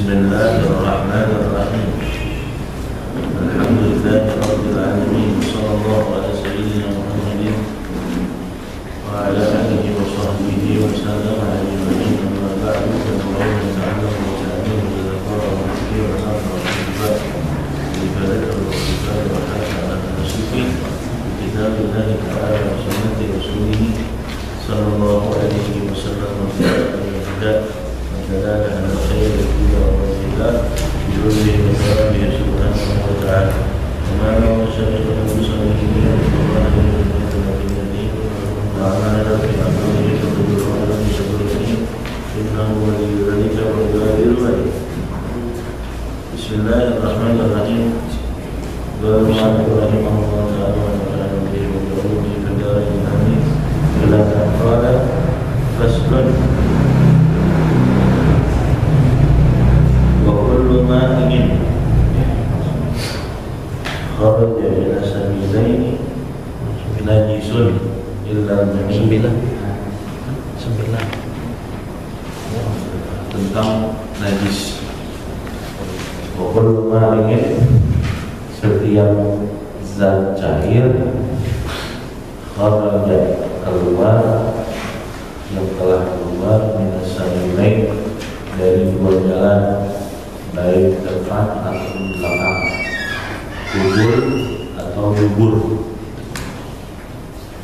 Bismillahirrahmanirrahim. Alhamdulillahirabbil alamin. Shallallahu ala sayyidina Muhammadin wa ala alihi wa sahbihi wa sallam ajma'in. Amma ba'du, fa qawlan ta'ala wa ta'ala wa zakara wa dhikra wa nafra wa shifaa li balagha wa shifaa wa hafaa al-nasifi kitabillahi ta'ala wa sunnati rasulih sallallahu alaihi wa sallam wa ta'ala ودلالة على الخير الكبير والرجاء بوجه وثوابه سبحانه وتعالى وما له شريك له بصالح الله الذي وعمل في أمره تقدر ولم يشكرني إنه ولي ذلك والقادر عليه. بسم الله الرحمن الرحيم. قال المؤلف رحمه الله تعالى ونفعنا به وبعلومه في الدارين آمين. إلى أن قال فصل وكل ماء خرج إلى سبيلين نجس إلا المني. Tentang najis. Wa kullu ma'in, setiap zat cair kharaja keluar, yang telah keluar minas sabilain, dari dua jalan, baik depan atau belakang, kubur atau dubur,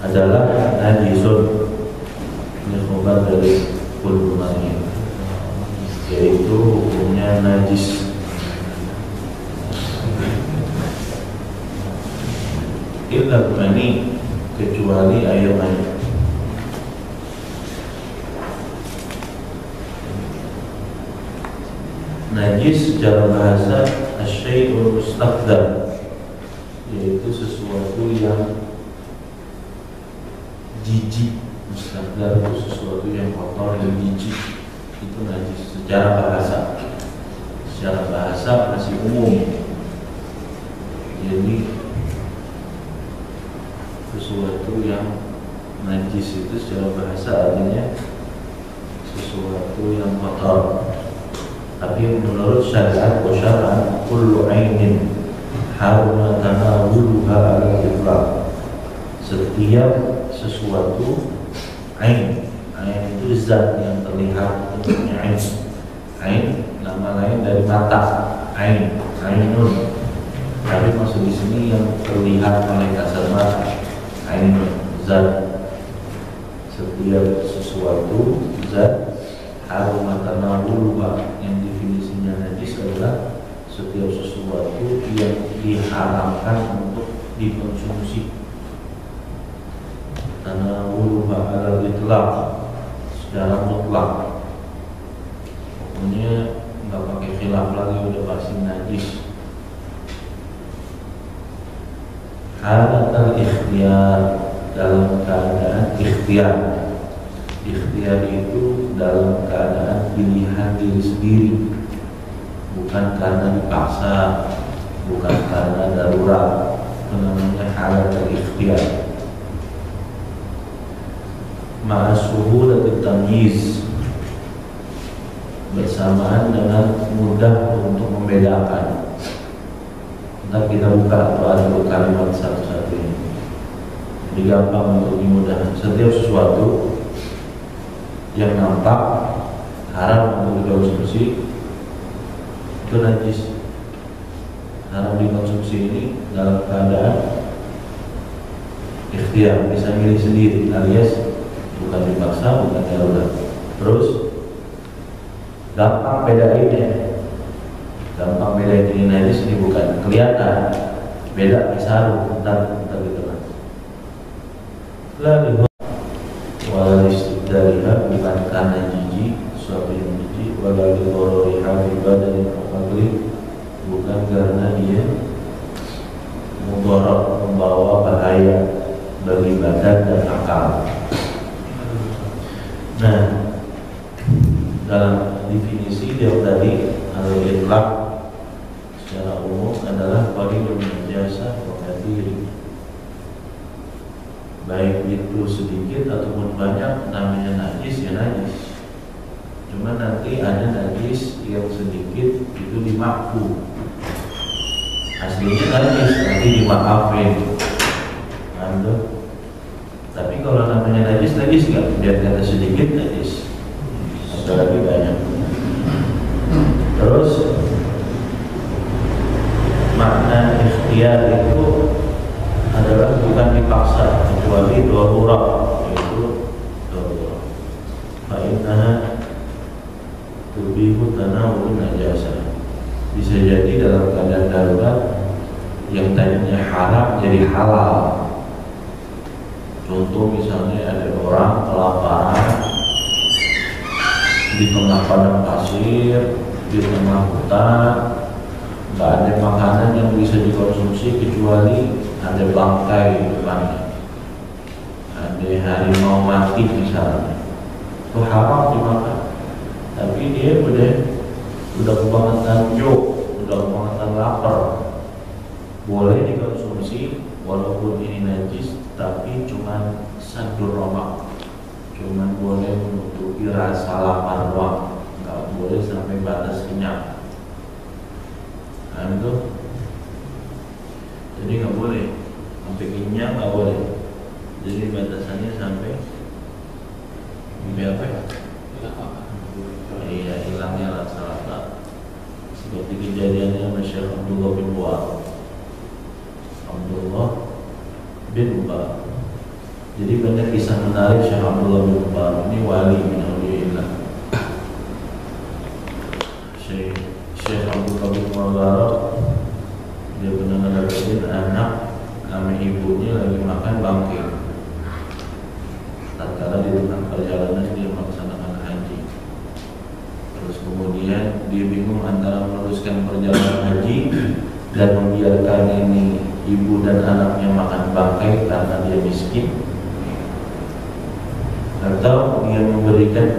adalah najisun. Ini khobar dari kullu ma'in, yaitu hukumnya najis. Illa mani, kecuali air mani. Najis secara bahasa asyai'ul mustaqdar, yaitu sesuatu yang jijik. Mustaqdar itu sesuatu yang kotor, yang jijik, itu najis secara bahasa. Secara bahasa masih umum. Jadi sesuatu yang najis itu secara bahasa artinya sesuatu yang kotor. Tapi menurut syariat wa syar'an kullu 'ainin haruma tanawuluha 'ala al-itlaq. Setiap sesuatu ain itu zat yang terlihat, bentuknya ain. Ain nama lain dari mata, ainun. Tapi maksud di sini yang terlihat oleh kasar mata, ainun, zat. Setiap sesuatu zat haruma tanawuluha, yang definisinya najis adalah setiap sesuatu yang diharamkan untuk dikonsumsi. Tanawuluha ala itlaq, secara mutlak. Pokoknya nggak pakai khilaf lagi, udah pasti najis. Halatul ikhtiyar, dalam keadaan ikhtiar. Ikhtiar itu dalam keadaan pilihan diri sendiri, bukan karena dipaksa, bukan karena darurat. Itu namanya halatul ikhtiar. Ma'asuhulat tamyiz, bersamaan dengan mudah untuk membedakan. Nanti kita buka atau ada kalimat satu-satu ini. Jadi gampang untuk dimudahkan. Setiap sesuatu yang nampak haram untuk dikonsumsi itu najis. Haram dikonsumsi ini dalam keadaan ikhtiar, bisa milih sendiri, alias bukan dipaksa, bukan darurat. Terus gampang bedainnya. Gampang bedain ini najis, ini bukan. Kelihatan beda, bisa bentar gitu kan. Lalu wal istidlaliha, bukan karena jijik, suatu yang jijik, wala lidororiha fi badanin al-aqli, bukan karena dia mudarat, membawa bahaya bagi badan dan akal. Nah, dalam definisi dia tadi, al-itlaq secara umum adalah qalilun najasa wa katsir. Baik itu sedikit ataupun banyak, namanya najis ya najis. Cuma nanti ada najis yang sedikit itu dimaafkan. Aslinya najis nanti dimaafin. Tapi kalau namanya najis nggak, biar kata sedikit najis, apalagi banyak. Terus makna ikhtiar itu adalah bukan dipaksa kecuali darurat, yaitu darurat. Fa'innaha tubihu tanawul najasa. Bisa jadi dalam keadaan darurat yang tadinya haram jadi halal. Contoh misalnya ada orang kelaparan di tengah padang pasir, di tengah hutan, nggak ada makanan yang bisa dikonsumsi kecuali ada bangkai di depannya, ada harimau mati misalnya, itu haram dimakan. Tapi dia udah kebangetan udah kebangetan lapar, boleh dikonsumsi walaupun ini najis, tapi cuma sadur romak, cuma boleh menutupi rasa lapar doang, nggak boleh sampai batas kenyang. Nah itu, jadi nggak boleh sampai kenyang, nggak boleh. Jadi batasannya sampai apa ya? Iya, hilangnya rasa lapar. Seperti kejadiannya Syekh Abdullah bin Mubarak. Jadi banyak kisah menarik Syekh Abdullah bin Mubarak. Ini wali min awliyaillah. Syekh Abdullah bin Mubarak dia pernah mendapatkan anak sama ibunya lagi makan bangkai. Tatkala di tengah perjalanan dia melaksanakan haji. Terus kemudian dia bingung antara meneruskan perjalanan haji dan membiarkan ini ibu dan anaknya makan bangkai karena dia miskin, atau dia memberikan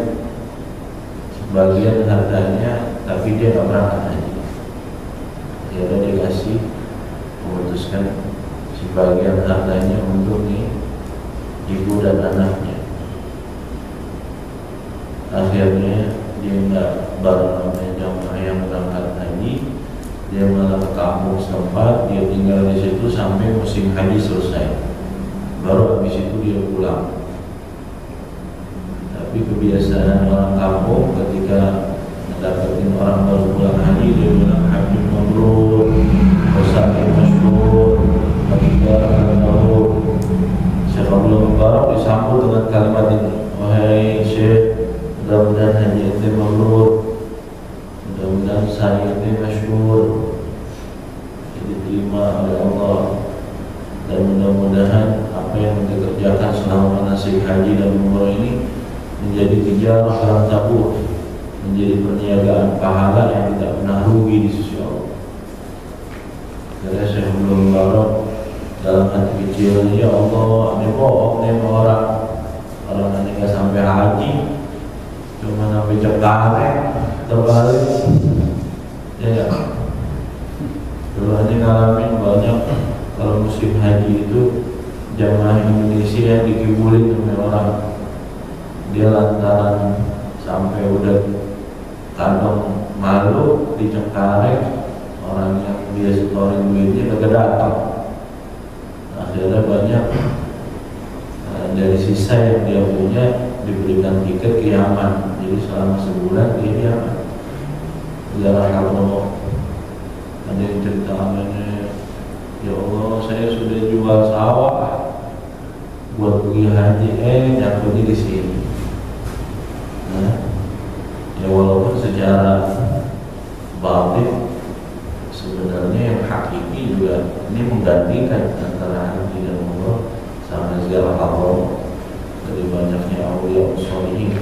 sebagian hartanya tapi dia nggak berangkat haji. Dia dikasih, memutuskan sebagian hartanya untuk ibu dan anaknya. Akhirnya dia nggak bareng sama jamaah yang berangkat haji, dia malah ke kampung setempat, dia tinggal di situ sampai musim haji selesai. Baru habis itu dia pulang. Tapi kebiasaan orang kampung ketika mendapatkan orang baru pulang haji, dia bilang haji mabrur, wasaqi masyhur, bagi-bagi mabrur. Syekh Abdullah Mubarak disambut dengan kalimat ini, wahai Syekh, mudah-mudahan haji ente mabrur, mudah-mudahan saya ente masyhur, diterima oleh Allah, dan mudah-mudahan apa yang ente kerjakan selama manasik haji dan umrah ini menjadi tijarah dalam tabur, menjadi perniagaan pahala yang tidak pernah rugi di sisi Allah. Jadi Syekh Abdullah Mubarak dalam hati kecilnya, ya Allah, ini bohong nih orang nanti nggak sampai haji, cuma sampai Cengkareng terbalik, ya ya. Dulu aja ngalamin banyak kalau musim haji itu jamaah Indonesia yang dikibulin sama orang. Dia lantaran sampai udah kantong malu di Cengkareng, orang yang dia setorin duitnya kagak datang. Akhirnya banyak dari sisa yang dia punya diberikan tiket ke Yaman. Jadi selama sebulan dia di Yaman. Jarang kalau ada yang cerita amannya, ya Allah, saya sudah jual sawah buat pergi haji, nyakutnya di sini. Nah, ya walaupun secara batin sebenarnya yang hakiki juga ini menggantikan antara haji dan umrah sama segala hal dari banyaknya awliya sholihin,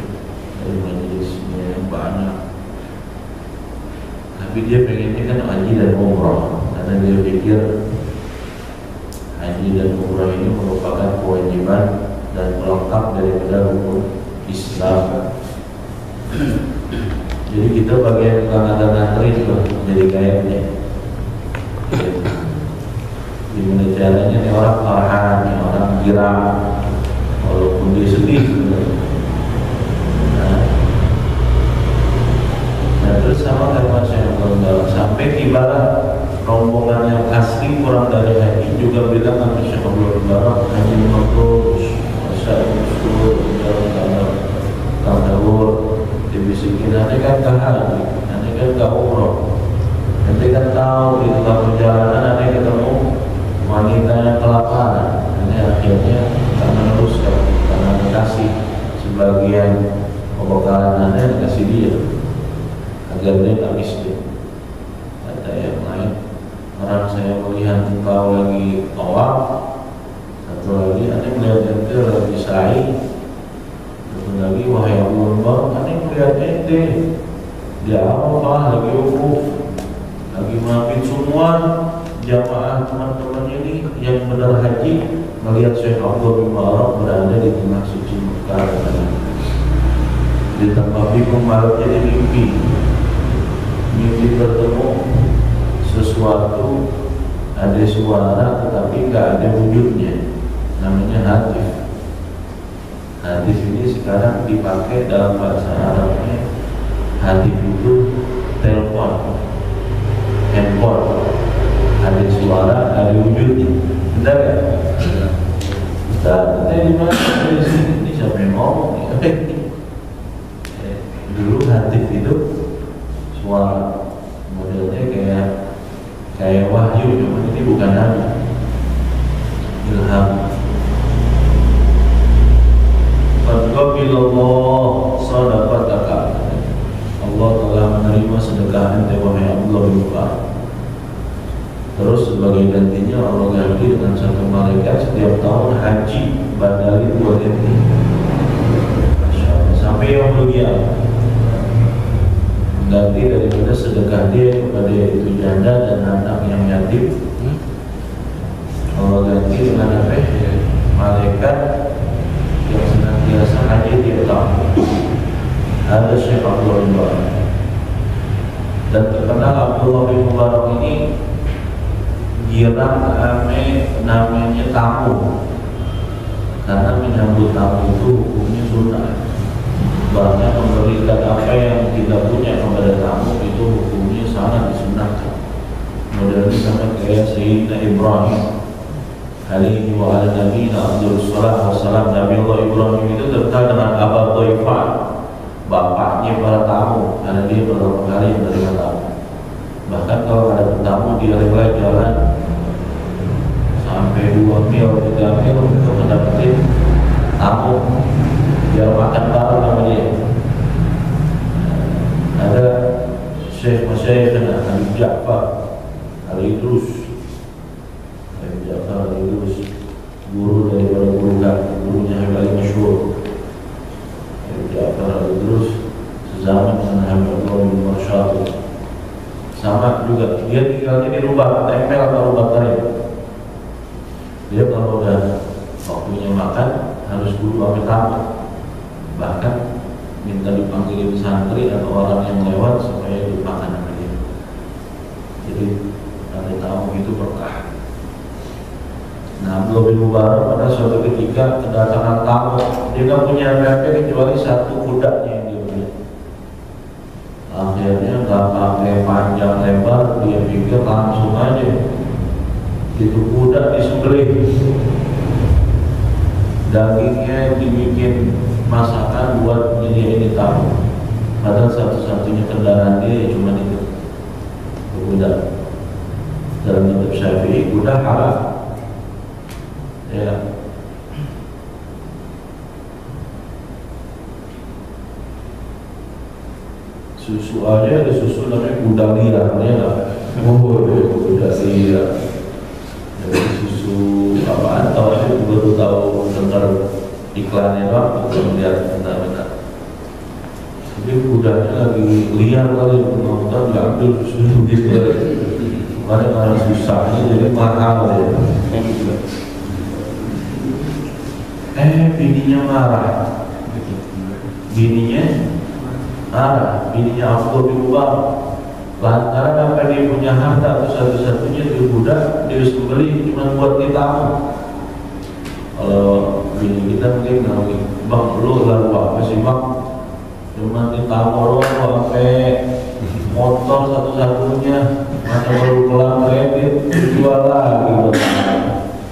dari majelisnya yang banyak. Tapi dia pengennya kan haji dan umrah, karena dia pikir haji dan umrah ini merupakan kewajiban dan pelengkap daripada rukun Islam. Jadi kita bagian ngantri tuh jadi kayaknya. Gimana caranya nih orang farhan, nih orang girang, walaupun dia sedih. Nah, Terus sama kayak Syekh Abdul sampai tibalah rombongan yang asli kurang dari haji juga bilang sama Syekh Abdul Barak haji mabrur, Syekh Abdul Kang Dawud dibisikin, nanti kan ke haji, nanti kan ke umroh, nanti kan tahu di tengah perjalanan nanti ketemu wanita yang kelaparan, nanti akhirnya tak meneruskan karena dikasih sebagian pembekalan nanti dikasih dia agar dia tak miskin. Kata yang lain, orang saya melihat engkau lagi tawaf, satu lagi anda melihat ente lagi sa'i, satu lagi wahai Abu Bakar, anda melihat ente di Arafah lagi wukuf, lagi mabit semua jamaah teman-teman ini yang benar haji melihat Syekh Abdul bin Barak berada di tengah suci Mekah. Di tempat bikum malam jadi mimpi bertemu sesuatu, ada suara tetapi nggak ada wujudnya, namanya hatif. Hatif ini sekarang dipakai dalam bahasa Arabnya, hatif itu telepon, handphone, ada suara, ada wujudnya, benar nggak? Kita di mana? Di sini, ini siapa yang ngomong? Dulu hatif itu suara modelnya kayak wahyu, cuma ini bukan nabi, ilham. Faqabilallah sadaqataka, Allah telah menerima sedekah ente wahai Abdullah bin Barak. Terus sebagai gantinya Allah ganti dengan satu malaikat setiap tahun haji badali buat ente. Sampai yang mulia ganti daripada sedekah dia kepada itu janda dan anak yang yatim, Allah ganti dengan apa? Malaikat yang senantiasa haji tiap tahun. Ada Syekh Abdullah bin Barak, dan terkenal Abdullah bin Barak ini girang namanya tamu, karena menyambut tamu itu hukumnya sunnah. Bahkan memberikan apa yang kita punya kepada tamu itu hukumnya sangat disunahkan. Modelnya sama kayak Sayyidina Ibrahim alaihi wa ala nabiyina afdhalus salatu wassalam. Nabi Allah Ibrahim itu terkenal dengan Aba Dhaifan, bapaknya para tamu, karena dia pertama kali menerima tamu. Bahkan kalau ada tamu dia rela jalan sampai 2 mil, 3 mil untuk mendapatkan tamu biar makan bareng sama dia. Ada Syekh Masyayikh Ali Ja'far Al-Idrus, guru daripada gurunya yang paling masyhur, Ja'far Al-Idrus, sezaman dengan Habib Abdullah bin Marsyad. Sama juga, dia tinggalnya di Lubak, tempel atau Lubak Tarim. Dia kalau udah waktunya makan harus dulu ambil tamu, bahkan minta dipanggilin santri atau orang yang lewat supaya dimakan sama dia. Jadi ada tamu itu berkah. Nah, Abdullah bin Mubarak pada suatu ketika kedatangan tamu, dia nggak punya apa-apa kecuali satu kudanya yang dia punya. Akhirnya nggak pakai panjang lebar, dia pikir langsung aja itu kuda disembelih, dagingnya dibikin masakan buat menyediain tamu. Padahal satu-satunya kendaraan dia cuma itu, kuda. Dalam kitab Syafi'i kuda halal. Ya. Susu aja ada susu namanya kuda liar, ya nggak? Kuda liar. Jadi susu apaan? Tahu aja, baru tahu dengar iklannya doang, belum lihat benar-benar. Jadi kudanya lagi liar kali, nonton diambil susu gitu. Karena susahnya jadi mahal ya. Bininya marah. Bininya Abdullah bin Barak. Lantaran apa dia punya harta atau satu-satunya di budak, dia sembelih cuma buat ditamu. Kalau bini kita mungkin bang lu lalu apa sih bang? Cuma ditamu doang sampai motor satu-satunya, mana baru kelar kredit dijual lagi.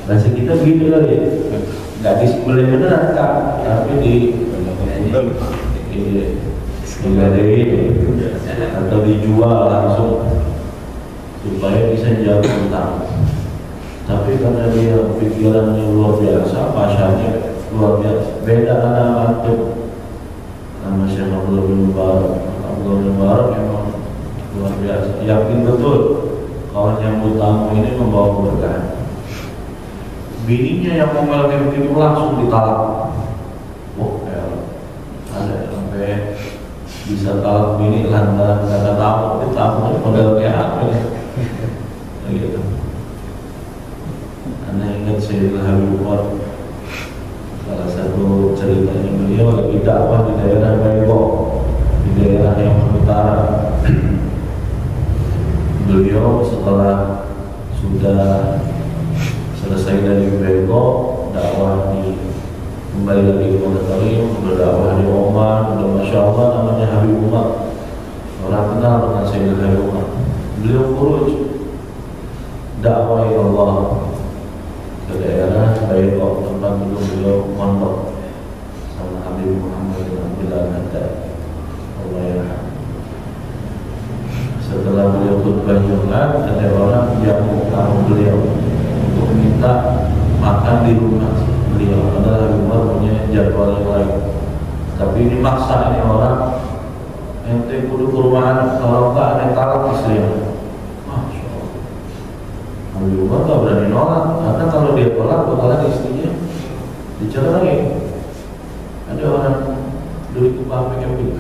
Bahasa kita begini kali ya, nggak disembelih beneran Kak, tapi digadein atau dijual langsung supaya bisa jawab utang. Tapi karena dia pikirannya luar biasa, pasarnya luar biasa, beda anak antum sama Syekh Abdullah bin Mubarak. Abdullah bin Mubarak memang luar biasa, yakin betul kalau nyambut tamu ini membawa keberkahan. Bininya yang mau ngelakuin begitu langsung ditalak. Ada sampai bisa talak bini lantaran kata tamu, tamu model kayak apa ya? Gitu. Anda ingat Sayyidina Habib Umar, salah satu ceritanya beliau lagi dakwah di daerah Bego, di daerah yang utara. Beliau setelah sudah selesai dari Bego, dakwah di kembali lagi ke Montakarim, berdakwah di Oman, udah Masya Allah namanya Habib Umar, orang kenal dengan Sayyidina Habib Umar. Beliau khuruj dakwah Allah ke daerah Bego, tempat dulu beliau mondok sama Habib Muhammad bin Abdullah Haddad, Allah yarham. Setelah beliau khutbah Jumat, ada orang jamu tamu beliau untuk minta makan di rumah beliau. Padahal Habib Umar punya jadwal yang lain, tapi ini maksa ini orang, ente kudu ke rumah anak, kalau enggak ada talak istrinya. Masya Allah, Habib Umar gak berani nolak, karena kalau dia tolak bakalan istrinya dicerai. Ada orang dulu ke Bapak begini,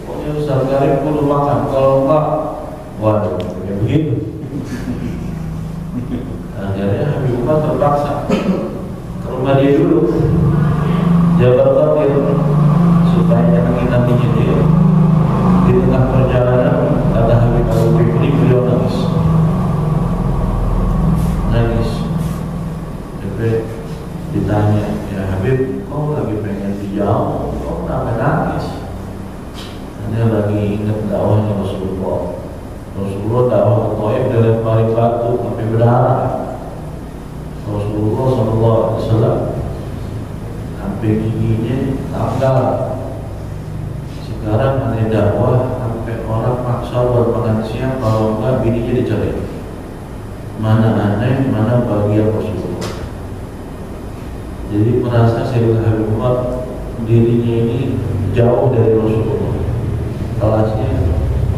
pokoknya Ustaz Karim kudu makan, kalau enggak, waduh, kayak begitu. Akhirnya Habib Umar terpaksa ke rumah dia dulu, jabat khawatir supaya nyenangin dia. Di tengah perjalanan kata Habib Abu Fikri, beliau nangis. Tapi ditanya, ya Habib, kau lagi pengen dijauh, kau kenapa nangis? Dia lagi ingat dakwahnya Rasulullah. Rasulullah dakwah ke Thaif dilempari batu sampai berdarah. Rasulullah SAW sampai giginya tanggal. Sekarang ada dakwah sampai orang paksa buat makan siang, kalau enggak bininya dicerai. Mana aneh, mana bagian Rasulullah. Jadi merasa Sayyidina Habib Umar dirinya ini jauh dari Rasulullah, kelasnya,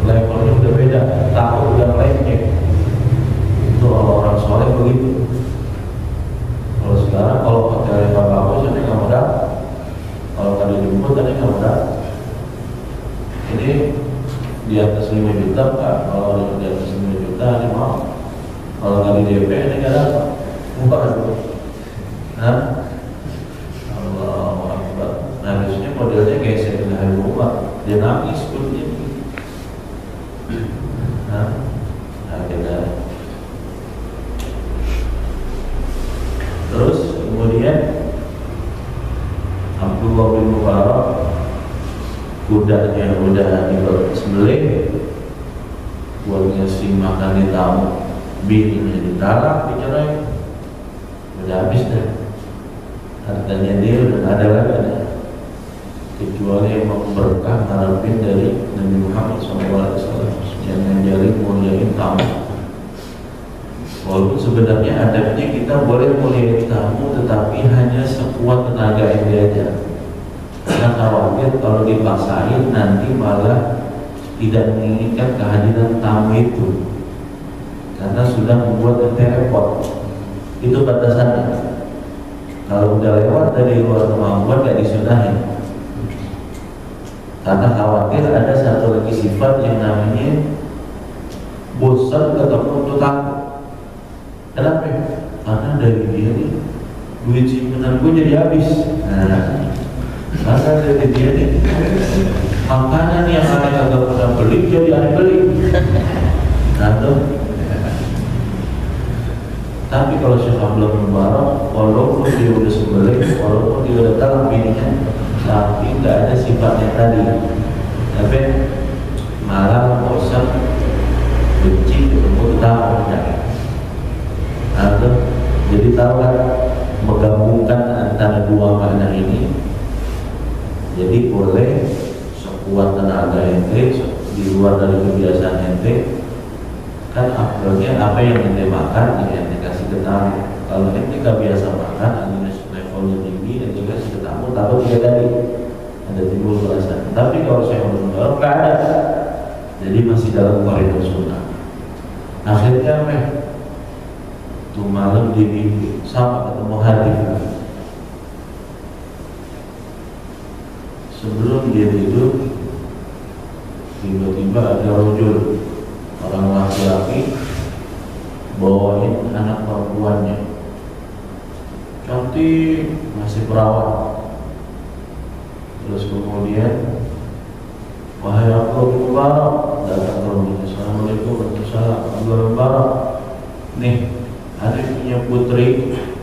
levelnya udah beda, tahu dan lainnya. Itu orang soleh begitu. Kalau sekarang kalau pakai bapak saya nggak mau datang, kalau tadi dijemput tadi nggak mau datang. Ini di atas 5 juta Pak, kalau di atas 5 juta ini mau, kalau nggak di DP ini nggak datang. Bukan, nah, Allahu Akbar. Harusnya modelnya kayak Sayyidina Habib Umar, dia nangis seperti ini. Nah, akhirnya terus kemudian Abdullah bin Mubarak, kudanya udah disembelih buat ngasih makan di tamu, bininya ditalak, dicerai, udah habis dah. Hartanya dia udah ada lagi, kecuali yang mau berkah harapin dari Nabi Muhammad SAW yang menjadi muliain tamu. Walaupun sebenarnya adabnya kita boleh muliain tamu, tetapi hanya sekuat tenaga yang diajar. Karena khawatir kalau dipaksain nanti malah tidak menginginkan kehadiran tamu itu, karena sudah membuat ente repot. Itu batasannya. Kalau udah lewat dari luar kemampuan gak disudahin. Karena khawatir ada satu lagi sifat yang namanya bosan ketemu untuk tamu. Kenapa? Karena dari dia nih duit simpanan gue jadi habis. Nah, karena dari dia nih makanan yang aneh kagak pernah beli jadi aneh beli. Nah tuh. Tapi kalau Syekh Abdullah bin Mubarak, walaupun dia udah sembelih, walaupun dia udah talak bininya, tapi nggak ada sifatnya tadi. Tapi malah luar dari kebiasaan ente, kan akhirnya apa yang ente makan ya ente kasih ke tamu. Kalau ente gak biasa makan, alias levelnya tinggi, ente kasih ke tamu, takut dia tadi ada timbul perasaan. Tapi kalau saya menurut nggak ada, jadi masih dalam koridor sunnah. Akhirnya tuh malam di mimpi sama ketemu hati. Sebelum dia tidur, tiba-tiba ada rojul, orang laki-laki bawain anak perempuannya, cantik, masih perawan. Terus kemudian, wahai Abdul Mubarak, datang ke rumahnya. Assalamualaikum warahmatullahi Abdul Mubarak, nih ada punya putri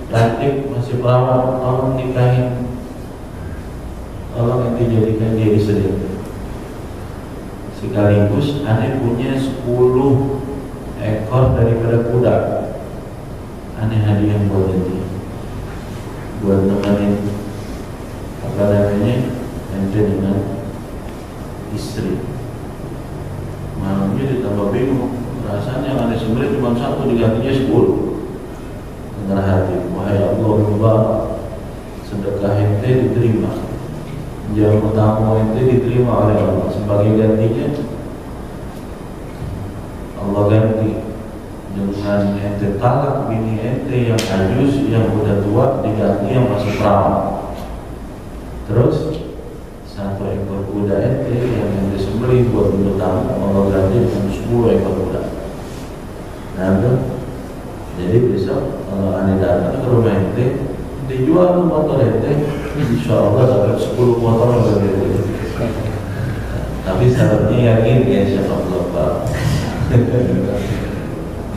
cantik, masih perawan, tolong nikahin, tolong nanti jadikan dia istri. Sekaligus aneh punya 10 ekor daripada kuda. Aneh hadiah buat ente, buat nemenin apa namanya ente dengan istri. Malamnya ditambah bingung, perasaan yang aneh sebenarnya cuma 1 digantinya 10. Dengar hati, wahai Allah, sedekah ente diterima, jamu tamu ente diterima oleh Allah. Sebagai gantinya Allah ganti dengan ente talak bini ente yang ajus, yang udah tua, diganti yang masih perawan. Terus 1 ekor kuda ente yang ente sembelih buat untuk tamu, Allah ganti dengan 10 ekor kuda. Nah itu, jadi besok kalau aneh datang ke rumah ente, dijual motor ente, insya Allah dapat 10 motor berbeda. Tapi syaratnya yakin ya insya Allah Pak.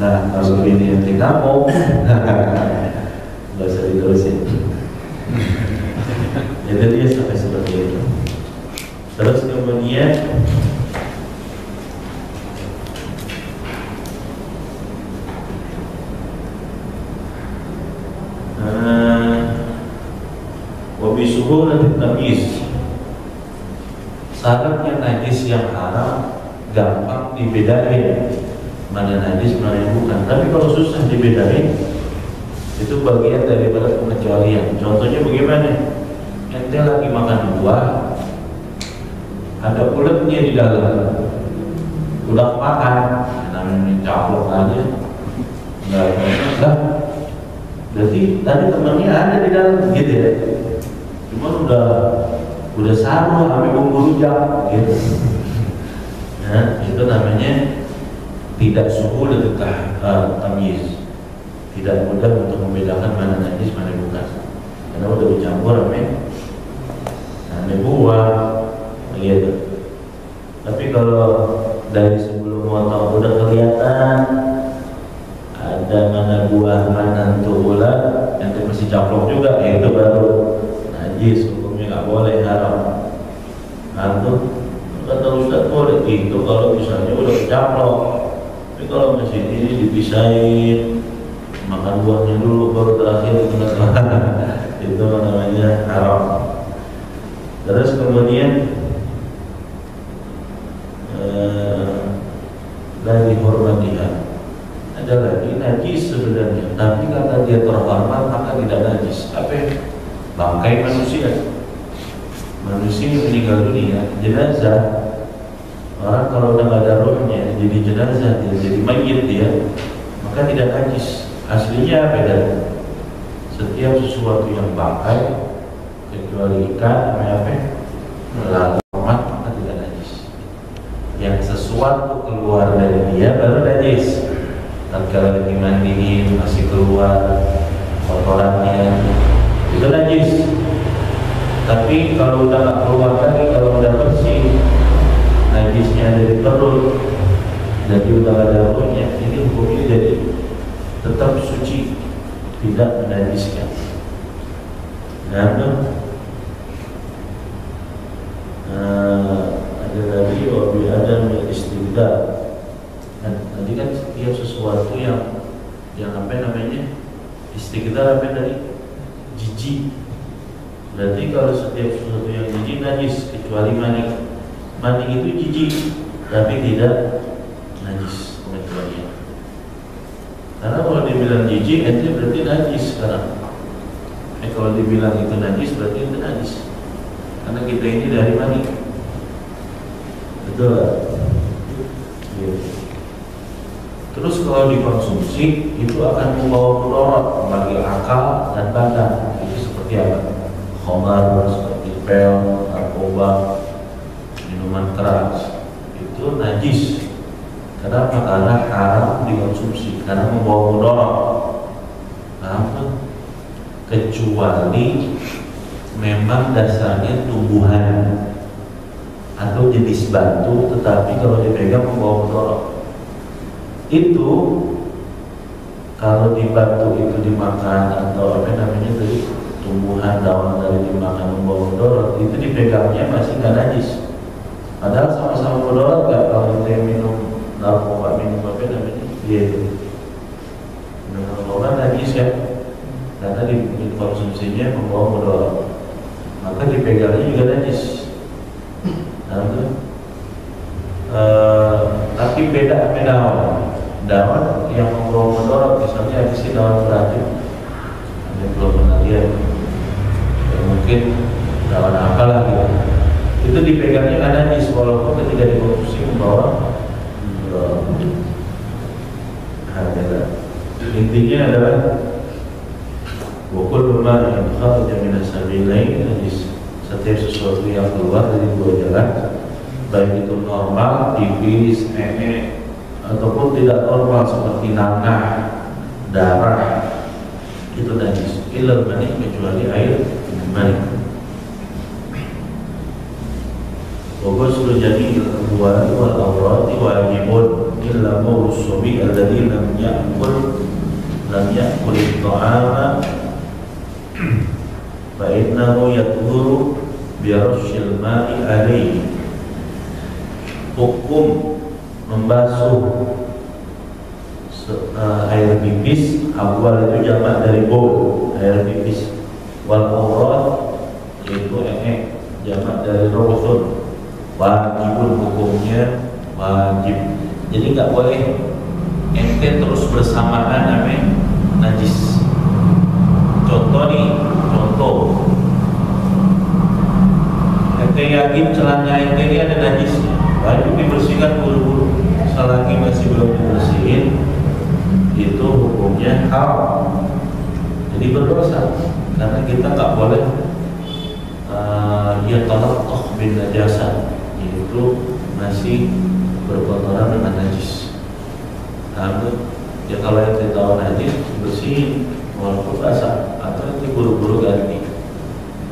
Nah kalau ini ente kamu, nggak usah diterusin. Jadi dia sampai seperti itu. Terus kemudian wabisuhulatit tamyiz, syaratnya najis yang haram gampang dibedain mana najis mana yang bukan. Tapi kalau susah dibedain, itu bagian daripada pengecualian. Contohnya bagaimana? Ente lagi makan buah, ada uletnya di dalam, udah makan, namanya caplok aja, nggak. Berarti tadi temannya ada di dalam, gitu ya. Cuma udah sama sampai bumbu rujak gitu. Nah, itu namanya tidak suhu dekat tamyiz. Tidak mudah untuk membedakan mana najis mana bukan. Karena udah bercampur sama buah gitu. Tapi kalau dari sebelum motong udah kelihatan ada mana buah mana tuh ulat, yang masih caplok juga, itu baru najis, hukumnya nggak boleh, haram. Antum kata Ustaz boleh itu kalau misalnya udah kecaplok. Tapi kalau masih ini dipisahin, makan buahnya dulu baru terakhir itu namanya haram. Terus kemudian dari hormatiha, ada lagi najis sebenarnya, tapi kata dia terhormat maka tidak najis. Apa ya? Bangkai manusia meninggal dunia, jenazah. Orang kalau udah nggak ada rohnya jadi jenazah, dia jadi mayit dia, maka tidak najis. Aslinya beda. Setiap sesuatu yang bangkai kecuali ikan apa lalu maka tidak najis. Yang sesuatu keluar dari dia baru najis. Tatkala lagi mandiin masih keluar kotorannya, itu najis. Tapi kalau udah nggak keluar lagi, kalau udah bersih, najisnya dari perut, jadi udah nggak ada rohnya, ini hukumnya jadi tetap suci, tidak menajiskan. Nah, ada lagi wabi adam istibdal. Tadi kan setiap sesuatu yang apa namanya istiqdar apa dari jijik. Berarti kalau setiap sesuatu yang jijik najis kecuali mani. Mani itu jijik, tapi tidak najis pengecualian. Karena kalau dibilang jijik, itu berarti najis sekarang. Kalau dibilang itu najis, berarti itu najis. Karena kita ini dari mani. Betul. Ya. Terus kalau dikonsumsi itu akan membawa mudarat bagi akal dan badan. Itu seperti apa? Khamar, seperti pil, narkoba, minuman keras. Itu najis. Kenapa? Karena haram dikonsumsi, karena membawa mudarat. Kenapa? Kecuali memang dasarnya tumbuhan atau jenis batu, tetapi kalau dipegang membawa mudarat. Itu kalau di batu itu dimakan atau apa namanya tadi, tumbuhan daun dari dimakan membawa mudarat, itu dipegangnya masih nggak najis. Padahal sama-sama mudarat nggak. Kalau kita minum narkoba, minum apa namanya, itu minum narkoba najis kan, karena dikonsumsinya membawa mudarat, maka dipegangnya juga najis. Tapi beda daun yang membawa mudarat, misalnya ada si daun beracun, ada belum pernah lihat, ya, mungkin daun apalah gitu, itu dipegangnya nggak najis walaupun ketika dikonsumsi membawa intinya adalah wakul rumah yang kharaja minas sabilain, najis. Setiap sesuatu yang keluar dari dua jalan, baik itu normal, tipis, ataupun tidak normal seperti nanah, darah, itu najis. Ilal mani, kecuali air mani. Waghuslu jami'il amwali wal awrati wajibun illa mawlus sobi alladhi lam ya'kul at-ta'ama fa innahu yathuru bi rasyil ma'i alayhi. Hukum membasuh air pipis, awal itu jamak dari bowl, air pipis. Wal awrat yaitu jamak dari rawthun. Wajibun, hukumnya wajib. Jadi nggak boleh ente terus bersamaan namanya najis. Contoh ente yakin celana ente ini ada najisnya, wajib dibersihkan buru-buru. Selagi masih belum dibersihin, itu hukumnya haram. Jadi berdosa, karena kita nggak boleh dia tolak bin najasa, itu masih berkotoran dengan najis. Ya kalau yang kita tahu najis, bersihin walaupun basah, atau nanti buru-buru ganti.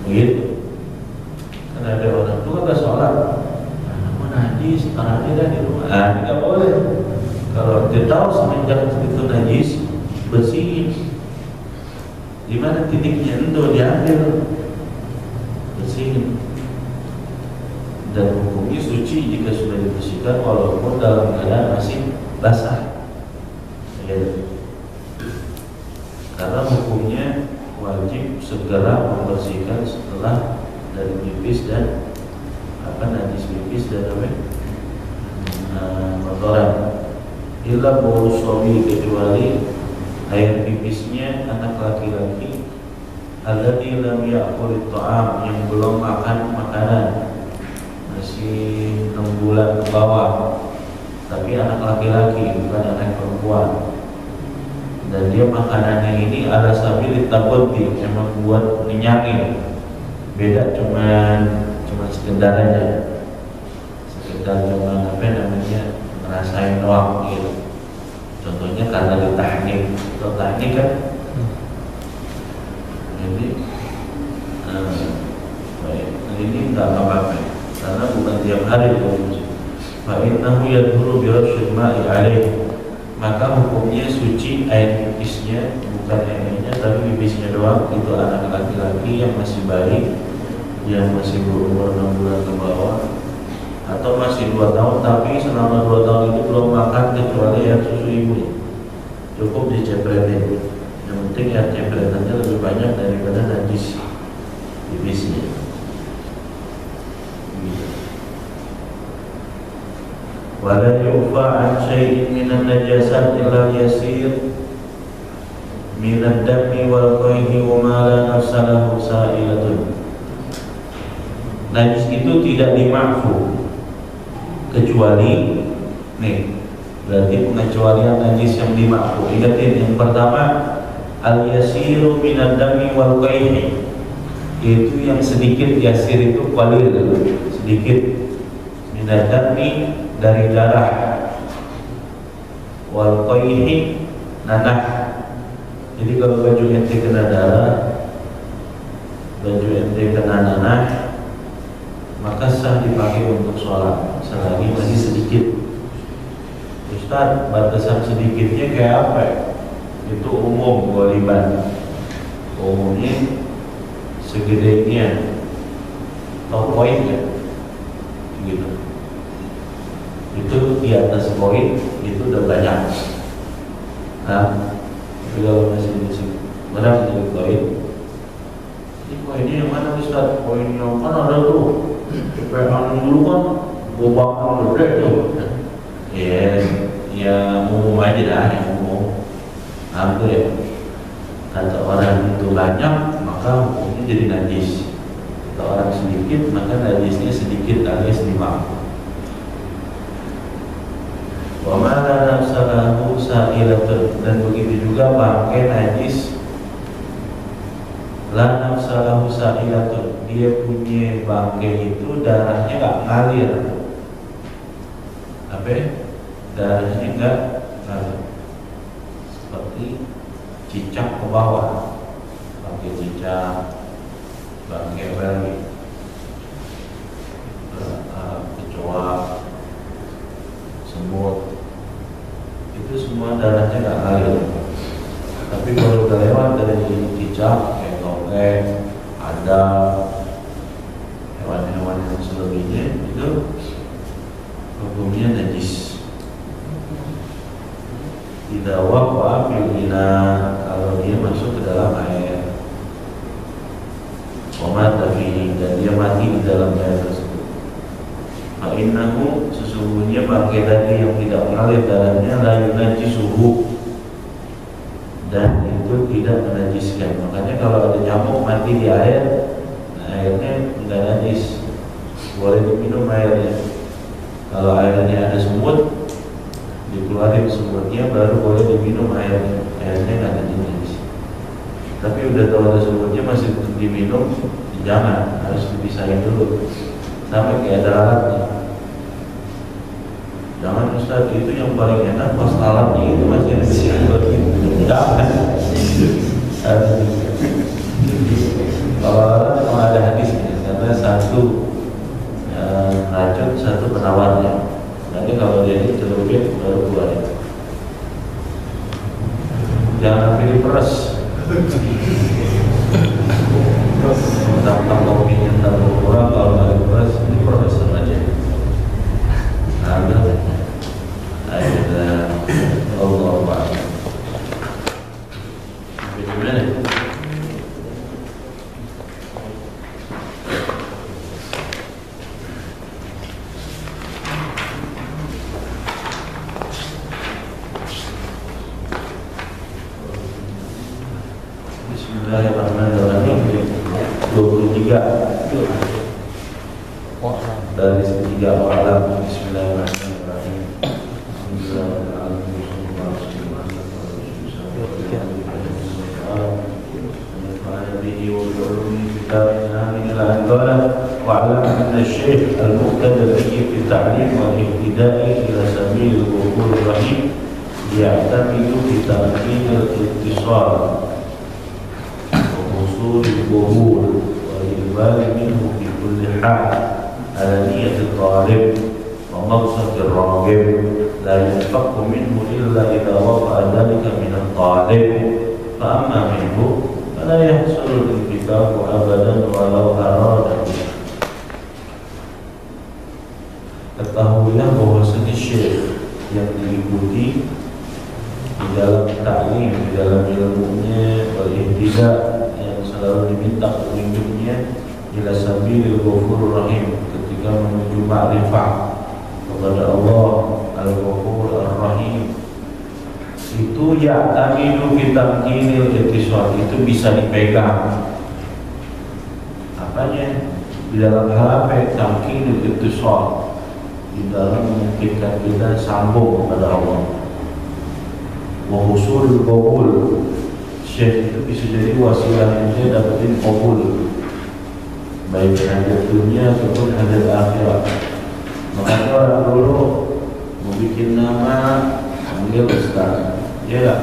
Begitu. Karena ada orang tua nggak sholat, mau najis, taruh aja di rumah. Tidak boleh. Kalau dia tahu semenjak itu najis, bersihin. Di mana titiknya itu diambil, bersihin. Dan hukumnya suci jika sudah dibersihkan walaupun dalam keadaan masih basah. Ya. Karena hukumnya wajib segera membersihkan setelah dari pipis dan najis pipis dan kotoran. Illa baul suami, kecuali air pipisnya anak laki-laki alladzi lam ya'kul at-ta'am, yang belum makan makanan, masih 6 bulan ke bawah, tapi anak laki-laki bukan anak perempuan, dan dia makanannya ini ala sabil tabati, emang buat ngenyangin. Beda cuman sekedar aja, sekedar cuma ngerasain doang gitu. Contohnya karena ditahnik, atau tahnik kan, jadi ini nggak apa-apa karena bukan tiap hari konsumsi. Fa innahu yadhuru bi rasyil ma'i alaihi, maka hukumnya suci air pipisnya, bukan airnya tapi pipisnya doang. Itu anak laki-laki yang masih bayi, yang masih berumur 6 bulan ke bawah, atau masih 2 tahun tapi selama 2 tahun itu belum makan kecuali air susu ibunya. Cukup dicepretin, yang penting air cepretannya lebih banyak daripada najis pipisnya. wala yu'fa an syai'in minan najasat illa yasir minad dami wal qayhi wa ma la nafsa lahu sa'ilatun. Najis itu tidak dima'fu kecuali, nih berarti pengecualian najis yang dima'fu. Ingatin yang pertama, al-yasiru minad dami wal qayhi, itu yang sedikit. Yasir itu qalil, sedikit. Minad dami dari darah, wal qayhi nanah. Jadi kalau baju ente kena darah, baju ente kena nanah, maka sah dipakai untuk sholat selagi masih sedikit. Ustaz, batasan sedikitnya kayak apa? Itu umum goliban. Umumnya segede ini ya, atau poin ya, gitu. Itu di atas poin itu udah banyak. Nah, kalau masih berapa jadi poin? Ini poinnya yang mana Ustaz? Poin yang kan ada tuh. PPN dulu kan gobangan gede tuh. Ya umum aja dah, yang umum. Apa ya? Kata orang itu banyak, maka hukumnya jadi najis. Kata orang sedikit, maka najisnya sedikit alias dima'fu. Wa ma la nafsa lahu sa'ilatun, dan begitu juga bangkai najis la nafsa lahu sa'ilatun, dia punya bangkai itu darahnya enggak ngalir. Apa? Darahnya enggak ngalir. Seperti cicak ke bawah, bangkai cicak, bangkai bali, kecoa, semut, itu semua darahnya nggak ngalir. Tapi kalau udah lewat dari cicak, kayak tokek, ada hewan-hewan yang selebihnya, itu hukumnya najis. Tidak waqa'a fil ina, kalau dia masuk ke dalam air, wa mata fihi, dan dia mati di dalam air tersebut. Fa'innahu, sesungguhnya bangkai tadi yang tidak mengalir darahnya la yunajjisuhu, dan itu tidak menajiskan. Makanya kalau ada nyamuk mati di air, airnya tidak najis, boleh diminum airnya. Kalau airnya ada semut, dikeluarin semutnya baru boleh diminum airnya. Airnya nggak najis. Tapi udah tahu ada semutnya masih diminum, jangan, harus dipisahin dulu sampai kayak ada lalatnya. Jangan Ustaz, itu yang paling enak pas lalatnya itu masih ada di jangan. Kalau lalat memang ada hadisnya, karena satu racun, satu penawarnya. Nanti kalau dia ini celupin baru keluarin. Jangan pilih peres. Tentang kopinya tambah kurang, kalau nggak diperes ini peres aja. Ada Allah Pak. Bagaimana? Bismillahirrahmanirrahim. 23 dari setiga alam. Bismillahirrahmanirrahim. واعلم ان الشيخ المقتدى به في التعليم والاهتداء الى سبيل الغفور الرحيم يعتمد في تمكين الاتصال وحصول القبول والاقبال منه في كل حال على نية الطالب ومقصد الراغب لا ينفك منه الا اذا وقع ذلك من الطالب فاما منه فلا يحصل الانفكاك ابدا ولو اراد. Ketahuilah bahwasanya syekh yang diikuti di dalam ta'lim, di dalam ilmunya, wal-ihtidah, yang selalu diminta petunjuknya ila sabilil ghafurur rahim, ketika menuju ma'rifah kepada Allah itu ya tamilu fitamkinil ittisal, itu bisa dipegang. Apanya? Di dalam HP tamkinil ittisal, di dalam memungkinkan kita sambung kepada Allah. Wa husulul qabul, syekh itu bisa jadi wasilah dia dapetin qabul, baik hajat dunia ataupun hajat akhirat. Makanya orang dulu mau bikin nama panggil ustaz, ya gak?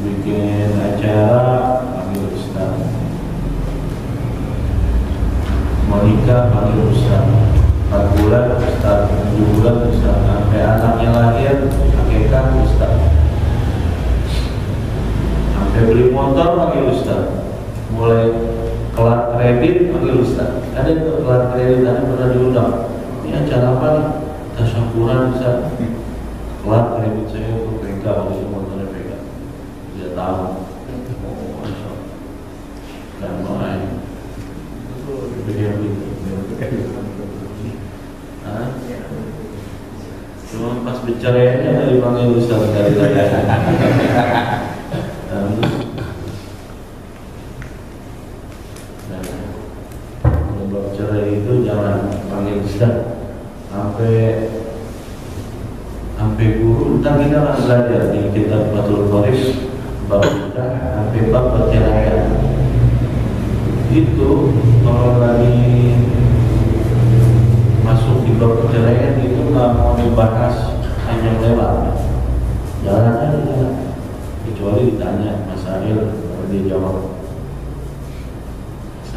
Bikin acara panggil ustaz, mau nikah panggil ustaz, 4 bulan ustaz, 7 bulan ustaz, sampai anaknya lahir akikah ustaz, sampai beli motor panggil ustaz, mulai kelar kredit panggil ustaz. Ada tuh kelar kredit, ada pernah diundang. Ini acara apa nih? Tasyakuran ustaz. Kelar kredit saya tuh pegang, oleh motornya pegang. Dia tahu. Oh, masya Allah. Dan main. Begitu. Cuma pas bicaranya dari panggil ustaz dari saya. Kalau cerai itu jangan panggil ustaz. Sampai guru, ntar kita akan belajar di kitab Fathul Qorib bab nikah sampai bab perceraian. Itu kalau lagi masuk di bab perceraian itu nggak mau dibahas hanya lewat, jalan aja jalan, kecuali ditanya masail baru dia jawab.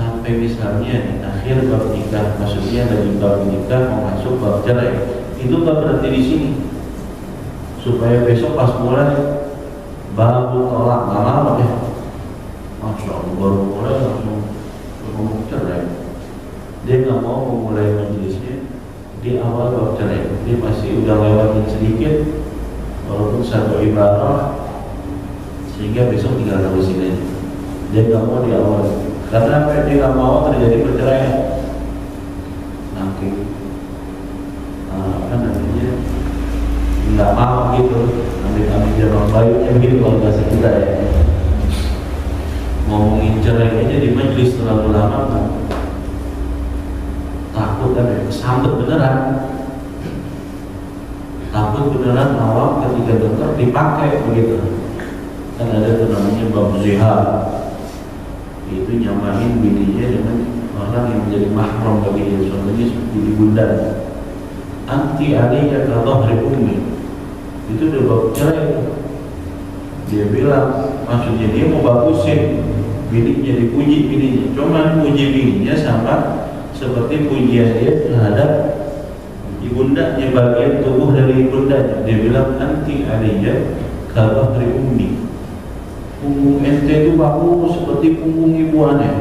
Sampai misalnya di akhir bab nikah, maksudnya dari bab nikah mau masuk bab cerai, itu nggak berhenti di sini, supaya besok pas mulai bab tolak nggak lama ya, masya Allah baru mulai langsung ngomong cerai. Dia nggak mau memulai majelisnya di awal bab cerai, dia masih udah lewatin sedikit walaupun satu ibarat, sehingga besok tinggal terusin aja. Dia nggak mau di awal. Karena dia nggak mau terjadi perceraian nanti, apa namanya, nggak mau gitu, ambil jalan baiknya begitu kalau bahasa kita ya. Ngomongin cerai aja di majelis terlalu lama kan, takut kan ya, kesambet beneran, takut beneran awam ketika dengar dipakai begitu. Kan ada tuh namanya bab zihar, itu nyamain bininya dengan orang yang menjadi mahram bagi dia, contohnya seperti di bunda. Anti aliyya ka dhahri ummi, itu udah bab cerai. Dia bilang maksudnya dia mau bagusin bininya, dipuji bininya, cuman puji bininya sama seperti pujian dia terhadap ibundanya, bagian tubuh dari ibundanya. Dia bilang anti aliyya ka dhahri ummi, punggung ente itu bagus seperti punggung ibu aneh.